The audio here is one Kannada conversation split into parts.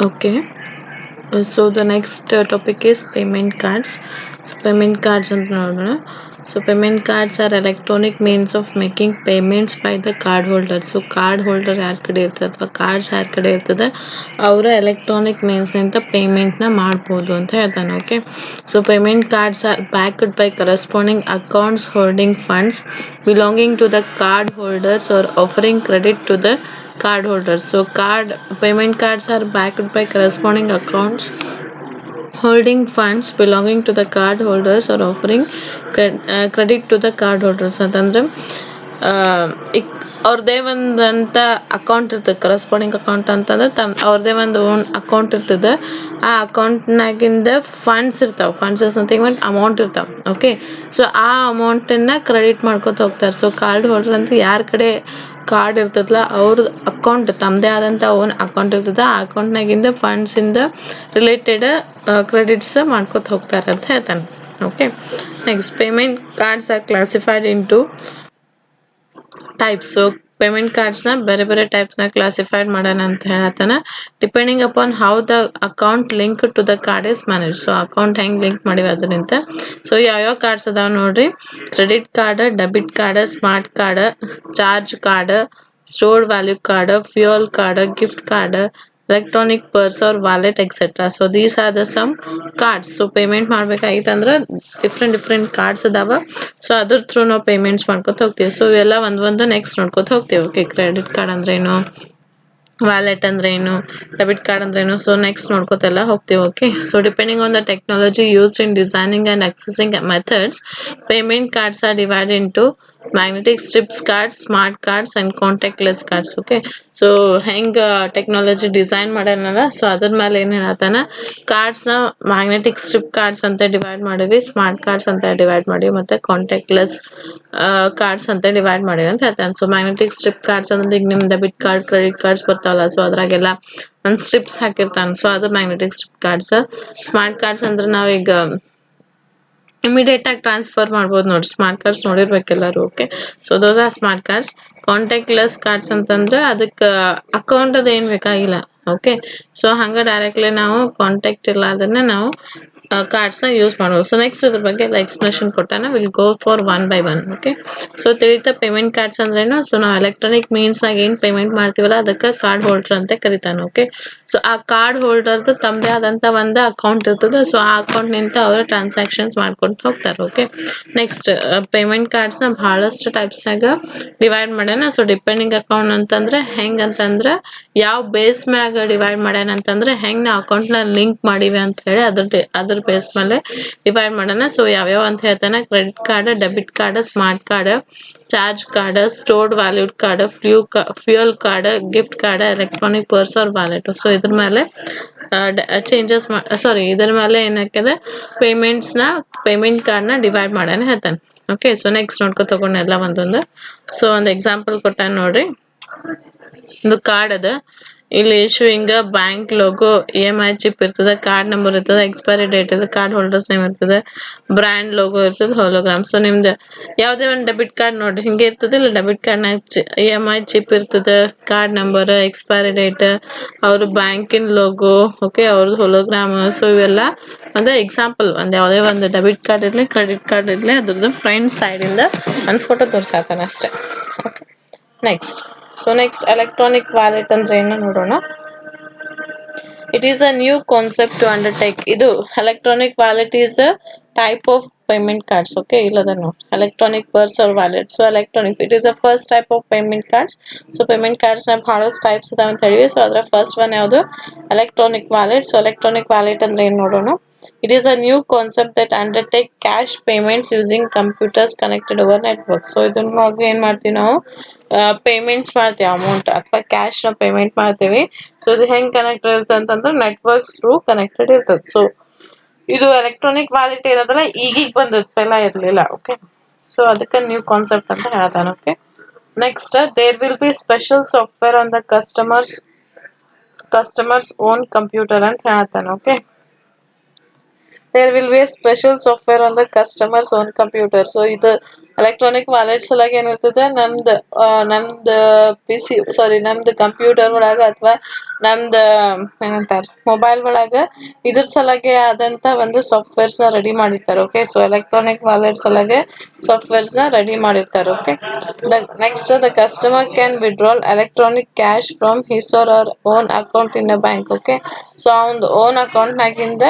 Okay. So the next topic is payment cards. So payment cards and so payment cards are electronic means of making payments by the card holder. So card holder ಯಾರ ಕಡೆ ಇರ್ತದೆ ಅಥವಾ ಕಾರ್ಡ್ಸ್ ಯಾರ ಕಡೆ ಇರ್ತದೆ ಅವರ ಎಲೆಕ್ಟ್ರಾನಿಕ್ ಮೀನ್ಸ್ನಿಂದ ಪೇಮೆಂಟ್ನ ಮಾಡ್ಬೋದು ಅಂತ ಹೇಳ್ತಾನೆ. Okay, so payment cards are backed by corresponding accounts holding funds belonging to the card holders are offering credit to the card holders. So card payment cards are backed by corresponding accounts holding funds belonging to the card holders or offering credit to the card holders. ಅಂತಂದ್ರೆ ಅವ್ರದ್ದೇ ಒಂದಂತ ಅಕೌಂಟ್ ಇರ್ತದೆ, ಕರೆಸ್ಪಾಂಡಿಂಗ್ ಅಕೌಂಟ್ ಅಂತಂದ್ರೆ ಅವ್ರದ್ದೇ ಒಂದು ಓನ್ ಅಕೌಂಟ್ ಇರ್ತದೆ. ಆ ಅಕೌಂಟ್ನಾಗಿಂದ ಫಂಡ್ಸ್ ಇರ್ತಾವೆ, ಫಂಡ್ಸ್ ಸಮಥಿಂಗ್ ಅಮೌಂಟ್ ಇರ್ತಾವೆ. ಓಕೆ, ಸೊ ಆ ಅಮೌಂಟನ್ನು ಕ್ರೆಡಿಟ್ ಮಾಡ್ಕೊತ ಹೋಗ್ತಾರೆ. ಸೊ ಕಾರ್ಡ್ ಹೋಲ್ಡರ್ ಅಂತ ಯಾರ ಕಡೆ ಕಾರ್ಡ್ ಇರ್ತದಲ್ಲ ಅವ್ರದ್ದು ಅಕೌಂಟ್, ತಮ್ಮದೇ ಆದಂಥ ಓನ್ ಅಕೌಂಟ್ ಇರ್ತದೆ. ಆ ಅಕೌಂಟ್ನಾಗಿಂದ ಫಂಡ್ಸಿಂದ ರಿಲೇಟೆಡ್ ಕ್ರೆಡಿಟ್ಸ್ ಮಾಡ್ಕೊತ ಹೋಗ್ತಾರೆ ಅಂತ ಹೇಳ್ತಾನೆ. Okay, next payment cards are classified into types. So payment ಕಾರ್ಡ್ಸ್ನ ಬೇರೆ ಬೇರೆ ಟೈಪ್ಸ್ನ ಕ್ಲಾಸಿಫೈಡ್ ಮಾಡೋಣ ಅಂತ ಹೇಳ್ತಾನೆ, depending upon how the account link to the card is manage. So account ಹೆಂಗೆ ಲಿಂಕ್ ಮಾಡಿವಿ ಅದರಿಂದ. ಸೊ ಯಾವ್ಯಾವ ಕಾರ್ಡ್ಸ್ ಅದಾವೆ ನೋಡ್ರಿ: credit card, debit card, smart card, charge card, stored value card, fuel card, gift card, electronic purse or wallet etcetera. So these are the some cards. So payment ಮಾಡ್ಬೇಕಾಗಿತ್ತಂದ್ರೆ different cards ಅದಾವ. ಸೊ ಅದ್ರ ಥ್ರೂ ನಾವು ಪೇಮೆಂಟ್ಸ್ ಮಾಡ್ಕೊತ ಹೋಗ್ತೀವಿ. ಸೊ ಇವೆಲ್ಲ ಒಂದು ನೆಕ್ಸ್ಟ್ ನೋಡ್ಕೊತ ಹೋಗ್ತೀವಿ. ಓಕೆ, ಕ್ರೆಡಿಟ್ ಕಾರ್ಡ್ ಅಂದ್ರೇನು, ವ್ಯಾಲೆಟ್ ಅಂದ್ರೆ ಏನು, ಡೆಬಿಟ್ ಕಾರ್ಡ್ ಅಂದ್ರೆ ಏನು, ಸೊ ನೆಕ್ಸ್ಟ್ ನೋಡ್ಕೋತೆಲ್ಲ ಹೋಗ್ತೀವಿ. Okay, so depending on the technology used in designing and accessing methods, payment cards are divided into magnetic strips cards, smart cards and contactless cards. Okay, so ಹೆಂಗೆ ಟೆಕ್ನಾಲಜಿ ಡಿಸೈನ್ ಮಾಡ್ಯಾನಲ್ಲ, ಸೊ ಅದ್ರ ಮೇಲೆ ಏನು ಹೇಳ್ತಾನೆ, ಕಾರ್ಡ್ಸ್ನ ಮ್ಯಾಗ್ನೆಟಿಕ್ ಸ್ಟ್ರಿಪ್ ಕಾರ್ಡ್ಸ್ ಅಂತ ಡಿವೈಡ್ ಮಾಡಿವಿ, ಸ್ಮಾರ್ಟ್ ಕಾರ್ಡ್ಸ್ ಅಂತ ಡಿವೈಡ್ ಮಾಡಿವಿ, ಮತ್ತು ಕಾಂಟ್ಯಾಕ್ಟ್ಲೆಸ್ ಕಾರ್ಡ್ಸ್ ಅಂತ ಡಿವೈಡ್ ಮಾಡಿವಿ ಅಂತ ಹೇಳ್ತಾನೆ. ಸೊ ಮ್ಯಾಗ್ನೆಟಿಕ್ ಸ್ಟ್ರಿಪ್ ಕಾರ್ಡ್ಸ್ ಅಂದ್ರೆ ಈಗ ನಿಮ್ಮ ಡೆಬಿಟ್ ಕಾರ್ಡ್, ಕ್ರೆಡಿಟ್ ಕಾರ್ಡ್ಸ್ ಬರ್ತಾವಲ್ಲ, ಸೊ ಅದ್ರಾಗೆಲ್ಲ ಒಂದು ಸ್ಟ್ರಿಪ್ಸ್ ಹಾಕಿರ್ತಾನೆ. ಸೊ ಅದು magnetic strip cards. Smart cards ಅಂದ್ರೆ ನಾವೀಗ ಇಮಿಡಿಯೇಟ್ ಆಗಿ ಟ್ರಾನ್ಸ್ಫರ್ ಮಾಡ್ಬೋದು ನೋಡಿ, ಸ್ಮಾರ್ಟ್ ಕಾರ್ಡ್ಸ್ ನೋಡಿರ್ಬೇಕು ಎಲ್ಲರೂ. Okay, so those are smart cards. Contactless cards ಅಂತಂದ್ರೆ ಅದಕ್ಕೆ ಅಕೌಂಟ್ ಅದು ಏನು ಬೇಕಾಗಿಲ್ಲ. ಓಕೆ, ಸೊ ಹಂಗೆ ಡೈರೆಕ್ಟ್ಲಿ ನಾವು ಕಾಂಟ್ಯಾಕ್ಟ್ ಇಲ್ಲ ಅದನ್ನ ನಾವು ಕಾರ್ಡ್ಸ್ನ ಯೂಸ್ ಮಾಡ್ಬೋದು. ಸೊ ನೆಕ್ಸ್ಟ್ ಇದ್ರ ಬಗ್ಗೆ ಎಕ್ಸ್ಪ್ಲನೇಷನ್ ಕೊಟ್ಟಾನ, will go for one by one. Okay, so ತಿಳಿತ ಪೇಮೆಂಟ್ ಕಾರ್ಡ್ಸ್ ಅಂದ್ರೇನು. ಸೊ ನಾವು ಎಲೆಕ್ಟ್ರಾನಿಕ್ ಮೀನ್ಸ್ನಾಗ ಏನು ಪೇಮೆಂಟ್ ಮಾಡ್ತೀವಲ್ಲ ಅದಕ್ಕೆ ಕಾರ್ಡ್ ಹೋಲ್ಡರ್ ಅಂತ ಕರಿತಾನೆ. ಓಕೆ, ಸೊ ಆ ಕಾರ್ಡ್ ಹೋಲ್ಡರ್ದು ತಮ್ಮದೇ ಆದಂಥ ಒಂದು ಅಕೌಂಟ್ ಇರ್ತದೆ. ಸೊ ಆ ಅಕೌಂಟ್ನಿಂದ ಅವರು ಟ್ರಾನ್ಸಾಕ್ಷನ್ಸ್ ಮಾಡ್ಕೊಂಡು ಹೋಗ್ತಾರೆ. ಓಕೆ, ನೆಕ್ಸ್ಟ್ ಪೇಮೆಂಟ್ ಕಾರ್ಡ್ಸ್ನ ಭಾಳಷ್ಟು ಟೈಪ್ಸ್ನಾಗ ಡಿವೈಡ್ ಮಾಡ್ಯಾನ. ಸೊ ಡಿಪೆಂಡಿಂಗ್ ಅಕೌಂಟ್ ಅಂತಂದ್ರೆ ಹೆಂಗಂತಂದ್ರೆ ಯಾವ ಬೇಸ್ ಮ್ಯಾಗ ಡಿವೈಡ್ ಮಾಡ್ಯಾನ ಅಂತಂದ್ರೆ ಹೆಂಗೆ ನಾವು ಅಕೌಂಟ್ನ ಲಿಂಕ್ ಮಾಡಿವಿ ಅಂತ ಹೇಳಿ ಅದ್ರ ಬೇಸ್ ಮೇಲೆ ಡಿವೈಡ್ ಮಾಡೋಣ. ಸೊ ಯಾವ್ಯಾವ ಅಂತ ಹೇಳ್ತಾನೆ: credit card, debit card, smart card, charge card, stored valued card, fuel card, gift card, electronic purse or wallet. So ಇದ್ರ ಮೇಲೆ ಚೇಂಜಸ್ ಇದ್ರ ಮೇಲೆ ಏನಾಗ್ತದೆ, ಪೇಮೆಂಟ್ ಕಾರ್ಡ್ನ ಡಿವೈಡ್ ಮಾಡೋಣ ಹೇಳ್ತಾನೆ. ಓಕೆ, ಸೊ ನೆಕ್ಸ್ಟ್ ನೋಡ್ಕೊ ತಗೊಂಡು ಎಲ್ಲ ಒಂದೊಂದು. ಸೊ ಒಂದು ಎಕ್ಸಾಂಪಲ್ ಕೊಟ್ಟಾನ ನೋಡ್ರಿ. ಒಂದು ಕಾರ್ಡ್ ಅದ, ಇಲ್ಲಿ issuing bank logo, EMI chip ಇರ್ತದೆ, ಕಾರ್ಡ್ ನಂಬರ್ ಇರ್ತದೆ, ಎಕ್ಸ್ಪೈರಿ ಡೇಟ್ ಇರ್ತದೆ, ಕಾರ್ಡ್ ಹೋಲ್ಡರ್ಸ್ ನೇಮ್ ಇರ್ತದೆ, ಬ್ರ್ಯಾಂಡ್ ಲೋಗೋ ಇರ್ತದೆ, ಹೋಲೋಗ್ರಾಮ್. ಸೊ ನಿಮ್ದು ಯಾವುದೇ ಒಂದು ಡೆಬಿಟ್ ಕಾರ್ಡ್ ನೋಡ್ರಿ ಹಿಂಗೆ ಇರ್ತದೆ. ಇಲ್ಲ ಡೆಬಿಟ್ ಕಾರ್ಡ್ನಾಗ EMI ಚಿಪ್ ಇರ್ತದೆ, ಕಾರ್ಡ್ ನಂಬರ್, ಎಕ್ಸ್ಪೈರಿ ಡೇಟ್, ಅವ್ರ ಬ್ಯಾಂಕಿನ ಲೋಗೋ, ಓಕೆ, ಅವ್ರದ್ದು ಹೋಲೋಗ್ರಾಮ್. ಸೊ ಇವೆಲ್ಲ ಒಂದು ಎಕ್ಸಾಂಪಲ್. ಒಂದು ಯಾವುದೇ ಒಂದು ಡೆಬಿಟ್ ಕಾರ್ಡ್ ಇರಲಿ, ಕ್ರೆಡಿಟ್ ಕಾರ್ಡ್ ಇರಲಿ, ಅದ್ರದ್ದು ಫ್ರಂಟ್ ಸೈಡಿಂದ ಒಂದು ಫೋಟೋ ತೋರ್ಸಾತಾನೆ ಅಷ್ಟೇ. Okay, next. So next electronic wallet ಅಂದ್ರೆ ಏನು ನೋಡೋಣ. It is a new concept to undertake. ಇದು electronic wallet is a type of payment cards. Okay, ಇಲ್ಲದ ನೋಡಿ electronic purse or wallet. So electronic it is a first type of payment cards. So payment ಕಾರ್ಡ್ಸ್ನ ಭಾಳಷ್ಟು ಟೈಪ್ಸ್ ಇದಾವೆ ಅಂತ ಹೇಳಿವಿ. ಸೊ ಅದರ ಫಸ್ಟ್ ಒನ್ ಯಾವುದು, electronic wallet. So electronic wallet ಅಂದ್ರೆ ಏನು ನೋಡೋಣ. It is a new concept that undertake cash payments using computers connected over network. So ಇದನ್ನ ಏನು ಮಾಡ್ತೀವಿ ನಾವು, ಪೇಮೆಂಟ್ಸ್ ಮಾಡ್ತೀವಿ, ಅಮೌಂಟ್ ಅಥವಾ ಕ್ಯಾಶ್ನ ಪೇಮೆಂಟ್ ಮಾಡ್ತೀವಿ. ಸೊ ಇದು ಹೆಂಗೆ ಕನೆಕ್ಟ್ ಇರುತ್ತೆ ಅಂತಂದ್ರೆ ನೆಟ್ವರ್ಕ್ಸ್ ಥ್ರೂ ಕನೆಕ್ಟೆಡ್ ಇರ್ತದೆ. ಸೊ ಇದು ಎಲೆಕ್ಟ್ರಾನಿಕ್ ವ್ಯಾಲೆಟ್ ಇರೋದಲ್ಲ, ಈಗೀಗ ಬಂದದ್ದು, ಪೆಲ್ಲ ಇರಲಿಲ್ಲ. ಓಕೆ, ಸೊ ಅದಕ್ಕೆ ನ್ಯೂ ಕಾನ್ಸೆಪ್ಟ್ ಅಂತ ಹೇಳ್ತಾನೆ. Okay, next there will be special software on the customer's own computer ಅಂತ ಹೇಳ್ತಾನೆ. Okay, there will be a special software on the customer's own computer. So ಇದು ಎಲೆಕ್ಟ್ರಾನಿಕ್ ವಾಲೆಟ್ ಸಲುವಾಗಿ ಏನಿರ್ತದೆ ನಮ್ದು ನಮ್ದು ಕಂಪ್ಯೂಟರ್ ಒಳಗ ಅಥವಾ ನಮ್ದು ಏನಂತಾರ ಮೊಬೈಲ್ ಒಳಗ ಇದ್ರ ಸಲುವಾಗಿ ಆದಂತ ಒಂದು ಸಾಫ್ಟ್ವೇರ್ಸ್ ನ ರೆಡಿ ಮಾಡಿರ್ತಾರೆ. ಓಕೆ, ಸೊ ಎಲೆಕ್ಟ್ರಾನಿಕ್ ವಾಲೆಟ್ ಸಲುವಾಗಿ ಸಾಫ್ಟ್ವೇರ್ಸ್ ನ ರೆಡಿ ಮಾಡಿರ್ತಾರೆ. Okay, next the customer can withdrawal electronic cash from his R our own account in a bank. Okay, so ಅವ್ನ ಓನ್ ಅಕೌಂಟ್ ನಾಗಿಂದ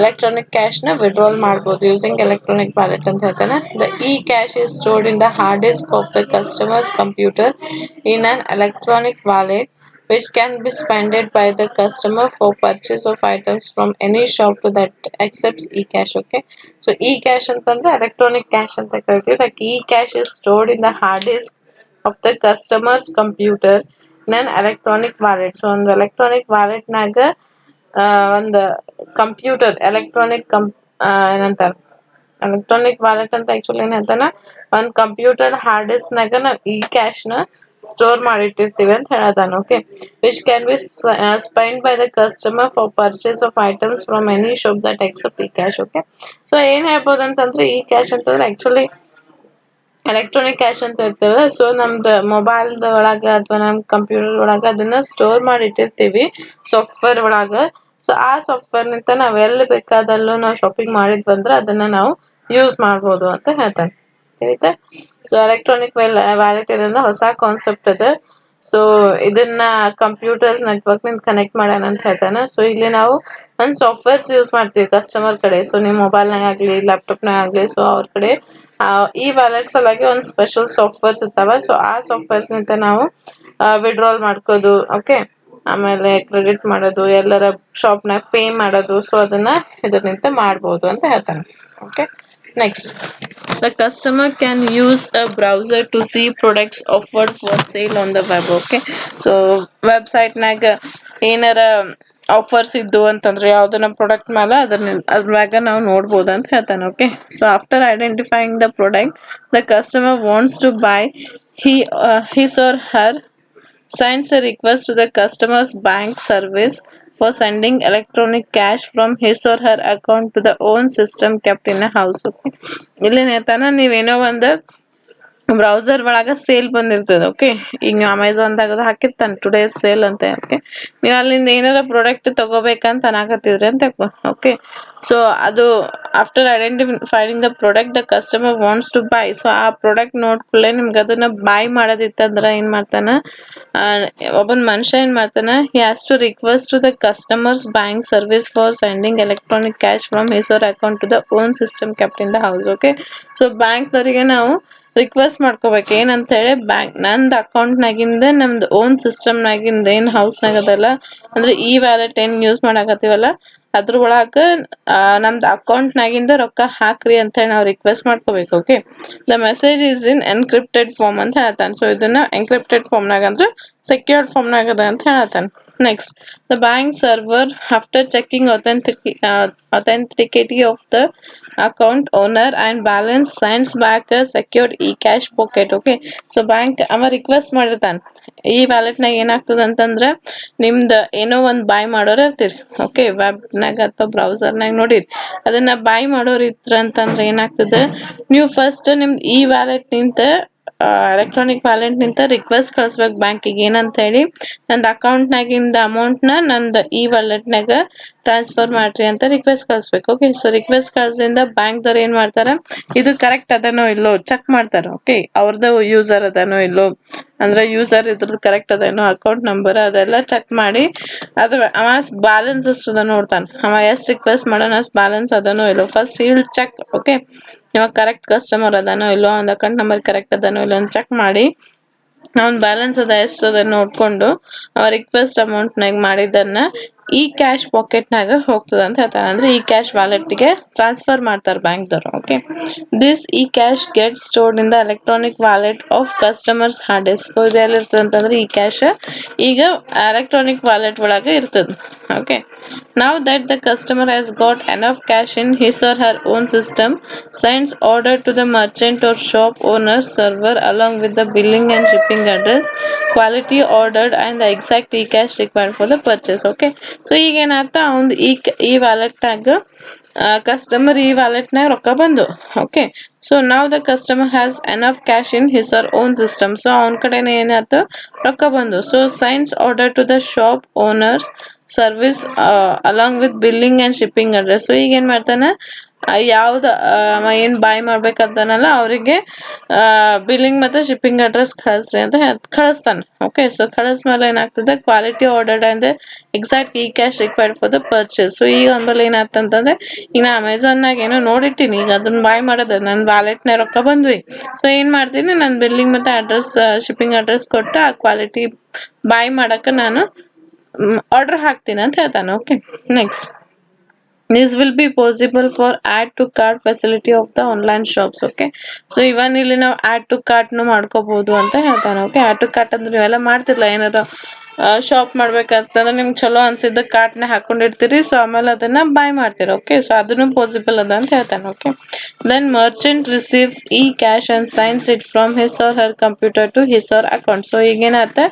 ಎಲೆಕ್ಟ್ರಾನಿಕ್ ಕ್ಯಾಶ್ ನ ವಿಡ್ರಾಲ್ ಮಾಡಬಹುದು ಯೂಸಿಂಗ್ ಎಲೆಕ್ಟ್ರಾನಿಕ್ ವ್ಯಾಲೆಟ್ ಅಂತ ಹೇಳ್ತಾನೆ. The E cash is stored in the hard disk of the customer's computer in an electronic wallet which can be spent by the customer for purchase of items from any shop that accepts e-cash. Okay, so e-cash ಅಂತಂದ್ರೆ electronic cash ಅಂತ ಕರಿತೀವಿ. Like e-cash is stored in the hard disk of the customer's computer in an electronic wallet. So ಒಂದು electronic wallet ನಾಗ ಒಂದು ಕಂಪ್ಯೂಟರ್ ಏನಂತಾರ ಎಲೆಕ್ಟ್ರಾನಿಕ್ ವಾಲೆಟ್ ಅಂತ ಆಕ್ಚುಲಿ ಏನ್ ಹೇಳ್ತಾನ ಒಂದ್ ಕಂಪ್ಯೂಟರ್ ಹಾರ್ಡ್ ಡಿಸ್ಕ್ ನಾಗ ನಾವ್ ಈ ಕ್ಯಾಶ್ ನ ಸ್ಟೋರ್ ಮಾಡಿಟ್ಟಿರ್ತೀವಿ ಅಂತ ಹೇಳತಾನ. Okay, which can be spend by the customer for purchase of items from any shop that accept e cash. Okay, so ಏನ್ ಹೇಳ್ಬೋದು ಅಂತಂದ್ರೆ ಈ ಕ್ಯಾಶ್ ಅಂತಂದ್ರೆ ಆಕ್ಚುಲಿ ಎಲೆಕ್ಟ್ರಾನಿಕ್ ಕ್ಯಾಶ್ ಅಂತ ಇರ್ತೇವೆ. ಸೊ ನಮ್ದು ಮೊಬೈಲ್ ಒಳಗ ಅಥವಾ ನಮ್ ಕಂಪ್ಯೂಟರ್ ಒಳಗ ಅದನ್ನ ಸ್ಟೋರ್ ಮಾಡಿ ಇಟ್ಟಿರ್ತೀವಿ ಸಾಫ್ಟ್ವೇರ್ ಒಳಗ. ಸೊ ಆ ಸಾಫ್ಟ್ವೇರ್ ನಿಂತ ನಾವ್ ಎಲ್ಲಿ ಬೇಕಾದಲ್ಲೂ ನಾವು ಶಾಪಿಂಗ್ ಮಾಡಿದ್ ಬಂದ್ರೆ ಅದನ್ನ ನಾವು ಯೂಸ್ ಮಾಡ್ಬೋದು ಅಂತ ಹೇಳ್ತಾನೆ. ತಿಳಿತಾ? ಸೊ ಎಲೆಕ್ಟ್ರಾನಿಕ್ ವ್ಯಾಲೆಟ್ ಇದರಿಂದ ಹೊಸ ಕಾನ್ಸೆಪ್ಟ್ ಅದ. ಸೊ ಇದನ್ನ ಕಂಪ್ಯೂಟರ್ಸ್ ನೆಟ್ವರ್ಕ್ ನಿಂದ ಕನೆಕ್ಟ್ ಮಾಡ್ಯಾನ ಅಂತ ಹೇಳ್ತಾನೆ. ಸೊ ಇಲ್ಲಿ ನಾವು ಒಂದ್ ಸಾಫ್ಟ್ವೇರ್ಸ್ ಯೂಸ್ ಮಾಡ್ತೀವಿ ಕಸ್ಟಮರ್ ಕಡೆ. ಸೊ ನಿಮ್ ಮೊಬೈಲ್ನಾಗ ಆಗ್ಲಿ ಲ್ಯಾಪ್ಟಾಪ್ನಾಗ ಆಗ್ಲಿ, ಸೊ ಅವ್ರ ಕಡೆ ಈ ವ್ಯಾಲೆಟ್ ಸಲುವಾಗಿ ಒಂದು ಸ್ಪೆಷಲ್ ಸಾಫ್ಟ್ವೇರ್ಸ್ ಇರ್ತಾವ. ಸೊ ಆ ಸಾಫ್ಟ್ವೇರ್ಸ್ ನಿಂತ ನಾವು ವಿಡ್ರಾಲ್ ಮಾಡ್ಕೋದು. ಓಕೆ, ಆಮೇಲೆ ಕ್ರೆಡಿಟ್ ಮಾಡೋದು, ಎಲ್ಲರ ಶಾಪ್ನಾಗ ಪೇ ಮಾಡೋದು. ಸೊ ಅದನ್ನ ಇದರಿಂದ ಮಾಡ್ಬೋದು ಅಂತ ಹೇಳ್ತಾನೆ. Okay, next, the customer can use a browser to see products offered for sale on the web. Okay, so website ನಾಗ ಏನಾರ ಆಫರ್ಸ್ ಇದ್ದು ಅಂತಂದ್ರೆ ಯಾವ್ದನ್ನ ಪ್ರಾಡಕ್ಟ್ ಮೇಲೆ ಅದ್ರಾಗ ನಾವು ನೋಡ್ಬೋದು ಅಂತ ಹೇಳ್ತಾನೆ. Okay, so after identifying the product the customer wants to buy his or her sends a request to the customer's bank service for sending electronic cash from his or her account to the own system kept in a house. Okay, ಇಲ್ಲಿ ನೇತಾನ ನೀವೇನೋ ಒಂದು ಬ್ರೌಸರ್ ಒಳಗ ಸೇಲ್ ಬಂದಿರ್ತದೆ. ಓಕೆ, ಈಗ ನೀವು ಅಮೆಝಾನ್ದಾಗ ಹಾಕಿರ್ತಾನೆ ಟುಡೇಸ್ ಸೇಲ್ ಅಂತ. ಓಕೆ, ನೀವು ಅಲ್ಲಿಂದ ಏನಾರ ಪ್ರಾಡಕ್ಟ್ ತಗೋಬೇಕಂತ ಅನ್ನಾಕತ್ತಿದ್ರಿ ಅಂತ. ಓಕೆ, ಸೊ ಅದು after identifying the product the customer wants to buy. So ಆ ಪ್ರಾಡಕ್ಟ್ ನೋಡ್ಕೊಳ್ಳೆ ನಿಮ್ಗೆ ಅದನ್ನ ಬೈ ಮಾಡೋದಿತ್ತಂದ್ರೆ ಏನ್ ಮಾಡ್ತಾನ, ಒಬ್ಬನ್ ಮನುಷ್ಯ ಏನ್ ಮಾಡ್ತಾನ, he has to request to the customers bank service for sending electronic cash from his our account to the own system kept in the house. Okay, so ಬ್ಯಾಂಕ್ದವರಿಗೆ ನಾವು ರಿಕ್ವೆಸ್ಟ್ ಮಾಡ್ಕೋಬೇಕು ಏನಂತ ಹೇಳಿ, ನಂದು ಅಕೌಂಟ್ನಾಗಿಂದ ನಮ್ದು ಓನ್ ಸಿಸ್ಟಮ್ನಾಗಿಂದ ಏನ್ ಹೌಸ್ನಾಗ ಅದಲ್ಲ ಅಂದ್ರೆ ಈ ವ್ಯಾಲೆಟ್ ಏನ್ ಯೂಸ್ ಮಾಡಾಕತ್ತೀವಲ್ಲ ಅದ್ರ ಒಳಗ ನಮ್ದು ಅಕೌಂಟ್ನಾಗಿಂದ ರೊಕ್ಕ ಹಾಕ್ರಿ ಅಂತ ಹೇಳಿ ನಾವು ರಿಕ್ವೆಸ್ಟ್ ಮಾಡ್ಕೋಬೇಕು. Okay, the message is in encrypted form ಅಂತ ಹೇಳ್ತಾನೆ. ಸೊ ಇದನ್ನ ಎನ್ಕ್ರಿಪ್ಟೆಡ್ ಫಾರ್ಮ್ನಾಗ ಅಂದ್ರೆ ಸೆಕ್ಯೂರ್ಡ್ ಫಾರ್ಮ್ನಾಗ ಅದ ಅಂತ ಹೇಳ್ತಾನೆ. Next, the bank server, after checking authenticity of the account owner and balance, sends back a secured e-cash pocket. Okay, so bank ಅವ ರಿಕ್ವೆಸ್ಟ್ ಮಾಡಿರ್ತಾನೆ. ಈ ವ್ಯಾಲೆಟ್ನಾಗ ಏನಾಗ್ತದೆ ಅಂತಂದ್ರೆ ನಿಮ್ದು ಏನೋ ಒಂದು ಬೈ ಮಾಡೋರು ಇರ್ತೀರಿ. ಓಕೆ, ವೆಬ್ನಾಗ ಅಥವಾ ಬ್ರೌಸರ್ನಾಗ ನೋಡಿರಿ ಅದನ್ನ ಬೈ ಮಾಡೋರು ಇದ್ರ ಅಂತಂದ್ರೆ ಏನಾಗ್ತದೆ, ನೀವು ಫಸ್ಟ್ ನಿಮ್ದು ಈ ವ್ಯಾಲೆಟ್ ನಿಂತ ಎಲೆಕ್ಟ್ರಾನಿಕ್ ವ್ಯಾಲೆಟ್ ನಿಂತ ರಿಕ್ವೆಸ್ಟ್ ಕಳಿಸ್ಬೇಕು ಬ್ಯಾಂಕಿಗೆ ಏನಂತ ಹೇಳಿ, ನಂದು ಅಕೌಂಟ್ನಾಗಿಂದ ಅಮೌಂಟ್ನ ನಂದು ಈ ವ್ಯಾಲೆಟ್ನಾಗ ಟ್ರಾನ್ಸ್ಫರ್ ಮಾಡ್ರಿ ಅಂತ ರಿಕ್ವೆಸ್ಟ್ ಕಳಿಸ್ಬೇಕು. ಓಕೆ, ಸೊ ರಿಕ್ವೆಸ್ಟ್ ಕಳ್ಸಿಂದ ಬ್ಯಾಂಕ್ದವ್ರು ಏನ್ ಮಾಡ್ತಾರ, ಇದು ಕರೆಕ್ಟ್ ಅದನೋ ಇಲ್ಲೋ ಚೆಕ್ ಮಾಡ್ತಾರ. ಓಕೆ, ಅವ್ರದ್ದು ಯೂಸರ್ ಅದನೋ ಇಲ್ಲೋ ಅಂದ್ರೆ ಯೂಸರ್ ಇದ್ರದ್ದು ಕರೆಕ್ಟ್ ಅದೇನೋ ಅಕೌಂಟ್ ನಂಬರ್ ಅದೆಲ್ಲ ಚೆಕ್ ಮಾಡಿ ಅದು ಅವ ಬ್ಯಾಲೆನ್ಸ್ ಎಷ್ಟು ಅದ ನೋಡ್ತಾನೆ. ಅವ ಎಷ್ಟು ರಿಕ್ವೆಸ್ಟ್ ಮಾಡೋಣ ಅಷ್ಟು ಬ್ಯಾಲೆನ್ಸ್ ಅದನೋ ಇಲ್ಲೋ ಫಸ್ಟ್ ವಿಲ್ ಚೆಕ್. ಓಕೆ, ಇವಾಗ ಕರೆಕ್ಟ್ ಕಸ್ಟಮರ್ ಅದಾನೋ ಇಲ್ಲೋ, ಒಂದು ಅಕೌಂಟ್ ನಂಬರ್ ಕರೆಕ್ಟ್ ಅದಾನೋ ಇಲ್ಲೋ ಅಂತ ಚೆಕ್ ಮಾಡಿ ಅವ್ನ ಬ್ಯಾಲೆನ್ಸ್ ಅದ ಎಷ್ಟು ಅದ ನೋಡ್ಕೊಂಡು ರಿಕ್ವೆಸ್ಟ್ ಅಮೌಂಟ್ನಾಗ ಮಾಡಿದ್ದನ್ನ ಈ ಕ್ಯಾಶ್ ಪಾಕೆಟ್ನಾಗ ಹೋಗ್ತದ ಅಂತ ಹೇಳ್ತಾರೆ. ಅಂದ್ರೆ ಈ ಕ್ಯಾಶ್ ವ್ಯಾಲೆಟ್ಗೆ ಟ್ರಾನ್ಸ್ಫರ್ ಮಾಡ್ತಾರೆ ಬ್ಯಾಂಕ್ದವ್ರು. ಓಕೆ, ದಿಸ್ ಈ cash get stored in the electronic wallet of customers hard disk. ಇದು ಎಲ್ಲಿರ್ತದೆ ಅಂತಂದ್ರೆ ಈ ಕ್ಯಾಶ್ ಈಗ ಎಲೆಕ್ಟ್ರಾನಿಕ್ ವ್ಯಾಲೆಟ್ ಒಳಗೆ ಇರ್ತದೆ. Okay, now that the customer has got enough cash in his or her own system, sends order to the merchant or shop owner server along with the billing and shipping address, quality ordered and the exact e-cash required for the purchase. Okay, so ಈಗೇನಾಯ್ತಾ ಅವ್ನು ಈ ವ್ಯಾಲೆಟ್ನಾಗ ಕಸ್ಟಮರ್ ಈ ವ್ಯಾಲೆಟ್ನಾಗ ರೊಕ್ಕ ಬಂದು. ಓಕೆ, ಸೊ ನಾವ್ the customer has enough cash in his or own system. So ಅವನ ಕಡೆನೇ ಏನಾಯ್ತು, ರೊಕ್ಕ ಬಂದು. So signs order to the shop owner's service along with billing and shipping address. So ಈಗ ಏನು ಮಾಡ್ತಾನೆ, ಯಾವ್ದು ಅವ ಏನು ಬಾಯ್ ಮಾಡ್ಬೇಕಂತಾನಲ್ಲ ಅವರಿಗೆ ಬಿಲ್ಲಿಂಗ್ ಮತ್ತು ಶಿಪ್ಪಿಂಗ್ ಅಡ್ರೆಸ್ ಕಳಿಸ್ರಿ ಅಂತ ಕಳಿಸ್ತಾನೆ. ಓಕೆ, ಸೊ ಕಳಿಸ್ಮೇಲೆ ಏನಾಗ್ತದೆ, ಕ್ವಾಲಿಟಿ ಆರ್ಡರ್ಡ್ ಆ್ಯಂಡ್ ಎಕ್ಸಾಕ್ಟ್ ಈ cash required for the purchase. So ಈಗ ಅಂಬಲ್ಲಿ ಏನಾಗ್ತಂತಂದ್ರೆ, ಈಗ ನಾ ಅಮೆಝಾನ್ನಾಗ ಏನೋ ನೋಡಿಟ್ಟಿನಿ, ಈಗ ಅದನ್ನ ಬಾಯ್ ಮಾಡೋದು ನನ್ನ ವ್ಯಾಲೆಟ್ನ ರೊಕ್ಕ ಬಂದ್ವಿ. ಸೊ ಏನು ಮಾಡ್ತೀನಿ, ನಾನು ಬಿಲ್ಲಿಂಗ್ ಮತ್ತು ಅಡ್ರೆಸ್ ಶಿಪ್ಪಿಂಗ್ ಅಡ್ರೆಸ್ ಕೊಟ್ಟು ಆ ಕ್ವಾಲಿಟಿ ಬಾಯ್ ಮಾಡೋಕ್ಕೆ ನಾನು ಆರ್ಡರ್ ಹಾಕ್ತೀನಿ ಅಂತ ಹೇಳ್ತಾನೆ. Okay, next this will be possible for add to cart facility of the online shops. Okay, so ಇವನ್ ಇಲ್ಲಿ ನಾವು add to cart ನು ಮಾಡ್ಕೋಬಹುದು ಅಂತ ಹೇಳ್ತಾನೆ. ಓಕೆ, add to cart ಅಂದ್ರೆ ನೀವೆಲ್ಲ ಮಾಡ್ತಿರಲ್ಲ, ಏನಾರ ಶಾಪ್ ಮಾಡ್ಬೇಕಂತಂದ್ರೆ ನಿಮ್ಗೆ ಚಲೋ ಅನ್ಸಿದ್ದ ಕಾರ್ಟ್ನ ಹಾಕೊಂಡಿರ್ತೀರಿ. ಸೊ ಆಮೇಲೆ ಅದನ್ನ ಬಾಯ್ ಮಾಡ್ತೀರ. ಓಕೆ, ಸೊ ಅದನ್ನು ಪಾಸಿಬಲ್ ಅದ ಅಂತ ಹೇಳ್ತಾನೆ. Okay, then Merchant receives E cash and science it from his or her computer to his R account. So ಈಗೇನಾಗುತ್ತೆ,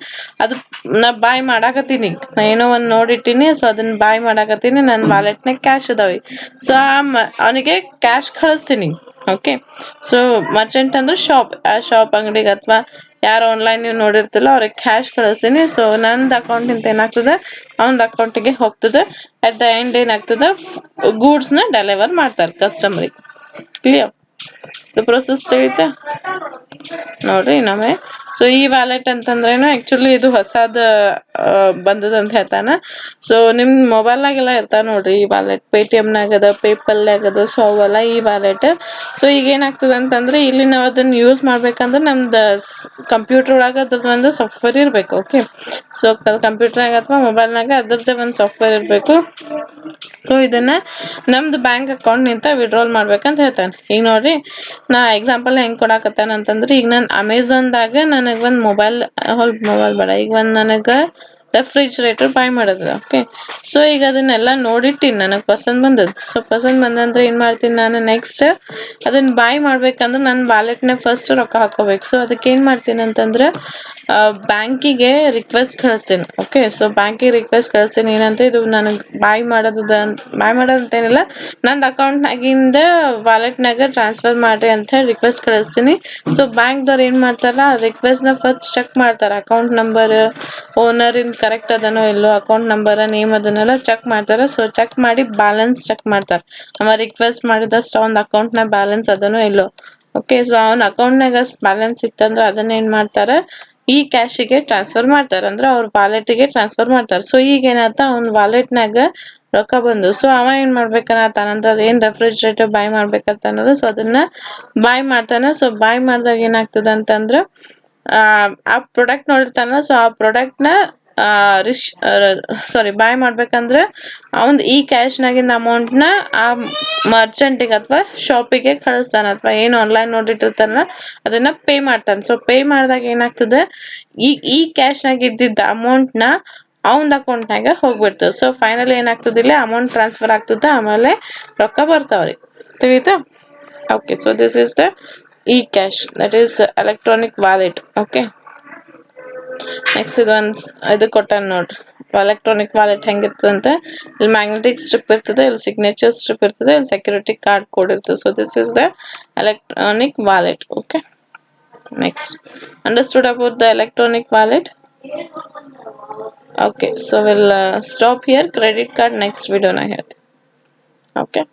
ಅದು ನಾ ಬಾಯ್ ಮಾಡಾಕತ್ತೀನಿ, ನಾ ಏನೋ ಒಂದು ನೋಡಿಟ್ಟಿನಿ, ಸೊ ಅದನ್ನ ಬಾಯ್ ಮಾಡಾಕತ್ತೀನಿ, ನನ್ನ ವ್ಯಾಲೆಟ್ನಾಗ ಕ್ಯಾಶ್ ಅದಾವೆ. ಸೊ ಅವನಿಗೆ ಕ್ಯಾಶ್ ಕಳಿಸ್ತೀನಿ. ಓಕೆ, ಸೊ ಮರ್ಚೆಂಟ್ ಅಂದ್ರೆ ಶಾಪ್, ಆ ಶಾಪ್ ಅಂಗಡಿಗೆ ಅಥವಾ ಯಾರು ಆನ್ಲೈನ್ ನೀವು ನೋಡಿರ್ತಿಲ್ಲ ಅವ್ರಿಗೆ ಕ್ಯಾಶ್ ಕಳಿಸ್ತೀನಿ. ಸೊ ನಂದು ಅಕೌಂಟಿಂದ ಏನಾಗ್ತದೆ, ಅವ್ನದು ಅಕೌಂಟಿಗೆ ಹೋಗ್ತದೆ. ಅಟ್ ದ ಎಂಡ್ ಏನಾಗ್ತದೆ, ಗೂಡ್ಸ್ನ ಡೆಲಿವರ್ ಮಾಡ್ತಾರೆ ಕಸ್ಟಮರಿಗೆ. ಕ್ಲಿಯರ್, ದ ಪ್ರೊಸೆಸ್ ತಿಳಿಯುತ್ತೆ ನೋಡ್ರಿ ನಮಗೆ. ಸೊ ಈ ವ್ಯಾಲೆಟ್ ಅಂತಂದ್ರೇನು, ಆ್ಯಕ್ಚುಲಿ ಇದು ಹೊಸದ ಬಂದದಂತ ಹೇಳ್ತಾನೆ. ಸೊ ನಿಮ್ಮ ಮೊಬೈಲ್ನಾಗೆಲ್ಲ ಇರ್ತಾವೆ ನೋಡ್ರಿ ಈ ವ್ಯಾಲೆಟ್, ಪೇಟಿಎಮ್ನಾಗದ, ಪೇಪಲ್ನಾಗದ. ಸೊ ಅವೆಲ್ಲ ಈ ವ್ಯಾಲೆಟ್. ಸೊ ಈಗ ಏನಾಗ್ತದೆ ಅಂತಂದ್ರೆ, ಇಲ್ಲಿ ನಾವು ಅದನ್ನು ಯೂಸ್ ಮಾಡ್ಬೇಕಂದ್ರೆ ನಮ್ದು ಕಂಪ್ಯೂಟರ್ ಒಳಗೆ ಅದ್ರದ್ದು ಒಂದು ಸಾಫ್ಟ್ವೇರ್ ಇರಬೇಕು. ಓಕೆ, ಸೊ ಕಂಪ್ಯೂಟರ್ನಾಗ ಅಥವಾ ಮೊಬೈಲ್ನಾಗ ಅದ್ರದ್ದೇ ಒಂದು ಸಾಫ್ಟ್ವೇರ್ ಇರಬೇಕು. ಸೊ ಇದನ್ನ ನಮ್ದು ಬ್ಯಾಂಕ್ ಅಕೌಂಟ್ ನಿಂತ ವಿಡ್ರಾಲ್ ಮಾಡ್ಬೇಕಂತ ಹೇಳ್ತಾನೆ. ಈಗ ನೋಡ್ರಿ, ನಾ ಎಕ್ಸಾಂಪಲ್ ಹೆಂಗೆ ಕೊಡಾಕತ್ತಾನ ಅಂತಂದ್ರೆ, ಈಗ ನಾನು ಅಮೆಝಾನ್ದಾಗ ನನಗೆ ಒಂದು ಮೊಬೈಲ್ ಬೇಡ, ಈಗ ಒಂದು ನನಗೆ ರೆಫ್ರಿಜ್ರೇಟರ್ ಬಾಯ್ ಮಾಡೋದು. ಓಕೆ, ಸೊ ಈಗ ಅದನ್ನೆಲ್ಲ ನೋಡಿಟ್ಟಿನಿ, ನನಗೆ ಪಸಂದ್ ಬಂದದ್ದು. ಸೊ ಪಸಂದ್ ಬಂದಂದ್ರೆ ಏನು ಮಾಡ್ತೀನಿ ನಾನು, ನೆಕ್ಸ್ಟ್ ಅದನ್ನ ಬಾಯ್ ಮಾಡ್ಬೇಕಂದ್ರೆ ನನ್ನ ವ್ಯಾಲೆಟ್ನಾಗ ಫಸ್ಟ್ ರೊಕ್ಕ ಹಾಕೋಬೇಕು. ಸೊ ಅದಕ್ಕೆ ಏನು ಮಾಡ್ತೀನಿ ಅಂತಂದ್ರೆ, ಬ್ಯಾಂಕಿಗೆ ರಿಕ್ವೆಸ್ಟ್ ಕಳಿಸ್ತೀನಿ. ಓಕೆ, ಸೊ ಬ್ಯಾಂಕಿಗೆ ರಿಕ್ವೆಸ್ಟ್ ಕಳಿಸ್ತೀನಿ, ಏನಂತ, ಇದು ನನಗೆ ಬಾಯ್ ಮಾಡೋದಂತೇನಿಲ್ಲ, ನಂದು ಅಕೌಂಟ್ನಾಗಿಂದ ವ್ಯಾಲೆಟ್ನಾಗ ಟ್ರಾನ್ಸ್ಫರ್ ಮಾಡ್ರಿ ಅಂತ ಹೇಳಿ ರಿಕ್ವೆಸ್ಟ್ ಕಳಿಸ್ತೀನಿ. ಸೊ ಬ್ಯಾಂಕ್ದವ್ರು ಏನು ಮಾಡ್ತಾರ, ರಿಕ್ವೆಸ್ಟ್ನ ಫಸ್ಟ್ ಚೆಕ್ ಮಾಡ್ತಾರೆ, ಅಕೌಂಟ್ ನಂಬರ್ ಓನರಿಂದ ಕರೆಕ್ಟ್ ಅದನೋ ಇಲ್ಲೋ, ಅಕೌಂಟ್ ನಂಬರ್ ನೇಮ್ ಅದನ್ನೆಲ್ಲ ಚೆಕ್ ಮಾಡ್ತಾರೆ. ಸೊ ಚೆಕ್ ಮಾಡಿ ಬ್ಯಾಲೆನ್ಸ್ ಚೆಕ್ ಮಾಡ್ತಾರೆ, ನಮ್ಮ ರಿಕ್ವೆಸ್ಟ್ ಮಾಡಿದಷ್ಟು ಅವ್ನ ಅಕೌಂಟ್ನ ಬ್ಯಾಲೆನ್ಸ್ ಅದನೋ ಇಲ್ಲೋ. ಓಕೆ, ಸೊ ಅವ್ನ ಅಕೌಂಟ್ನಾಗ ಬ್ಯಾಲೆನ್ಸ್ ಇತ್ತಂದ್ರೆ ಅದನ್ನೇನು ಮಾಡ್ತಾರೆ, ಈ ಕ್ಯಾಶಿಗೆ ಟ್ರಾನ್ಸ್ಫರ್ ಮಾಡ್ತಾರೆ, ಅಂದ್ರೆ ಅವ್ರ ವಾಲೆಟಿಗೆ ಟ್ರಾನ್ಸ್ಫರ್ ಮಾಡ್ತಾರೆ. ಸೊ ಈಗ ಏನಾಯ್ತಾ, ಅವ್ನ ವಾಲೆಟ್ನಾಗ ರೊಕ್ಕ ಬಂದು. ಸೊ ಅವ ಏನು ಮಾಡ್ಬೇಕನ್ನತಾನಂದ್ರೆ, ಅದೇನು ರೆಫ್ರಿಜ್ರೇಟರ್ ಬಾಯ್ ಮಾಡ್ಬೇಕಂತ ಅನ್ನೋದು, ಸೊ ಅದನ್ನ ಬಾಯ್ ಮಾಡ್ತಾನೆ. ಸೊ ಬಾಯ್ ಮಾಡಿದಾಗ ಏನಾಗ್ತದೆ ಅಂತಂದ್ರೆ, ಆ ಪ್ರಾಡಕ್ಟ್ ನೋಡಿರ್ತಾನ. ಸೊ ಆ ಪ್ರಾಡಕ್ಟ್ನ ಬಾಯ್ ಮಾಡ್ಬೇಕಂದ್ರೆ ಅವನ್ ಈ ಕ್ಯಾಶ್ನಾಗಿಂದ ಅಮೌಂಟ್ನ ಆ ಮರ್ಚೆಂಟಿಗೆ ಅಥವಾ ಶಾಪಿಗೆ ಕಳಿಸ್ತಾನೆ, ಅಥವಾ ಏನು ಆನ್ಲೈನ್ ನೋಡಿಟ್ಟಿರ್ತಾನ ಅದನ್ನ ಪೇ ಮಾಡ್ತಾನೆ. ಸೊ ಪೇ ಮಾಡಿದಾಗ ಏನಾಗ್ತದೆ, ಈ ಕ್ಯಾಶ್ನಾಗ ಇದ್ದಿದ್ದ ಅಮೌಂಟ್ನ ಅವನ ಅಕೌಂಟ್ನಾಗ ಹೋಗ್ಬಿಡ್ತದೆ. ಸೊ ಫೈನಲಿ ಏನಾಗ್ತದೆ, ಇಲ್ಲಿ ಅಮೌಂಟ್ ಟ್ರಾನ್ಸ್ಫರ್ ಆಗ್ತದೆ, ಆಮೇಲೆ ರೊಕ್ಕ ಬರ್ತಾವ್ರಿ. ತಿಳಿತಾ? Okay, so this is the E cash, that is electronic wallet. Okay, next ಇದು ಕೊಟ್ಟಾನ ನೋಡ್ರಿ, ಎಲೆಕ್ಟ್ರಾನಿಕ್ ವ್ಯಾಲೆಟ್ ಹೆಂಗಿರ್ತದಂತೆ, ಇಲ್ಲಿ ಮ್ಯಾಗ್ನೆಟಿಕ್ ಸ್ಟ್ರಿಪ್ ಇರ್ತದೆ, ಇಲ್ಲಿ ಸಿಗ್ನೇಚರ್ ಸ್ಟ್ರಿಪ್ ಇರ್ತದೆ, ಇಲ್ಲಿ ಸೆಕ್ಯೂರಿಟಿ ಕಾರ್ಡ್ ಕೋಡ್ ಇರ್ತದೆ. So this is the electronic wallet. Okay, next, understood about the electronic wallet? Okay, so we'll stop here. Credit card next video na hai. Okay.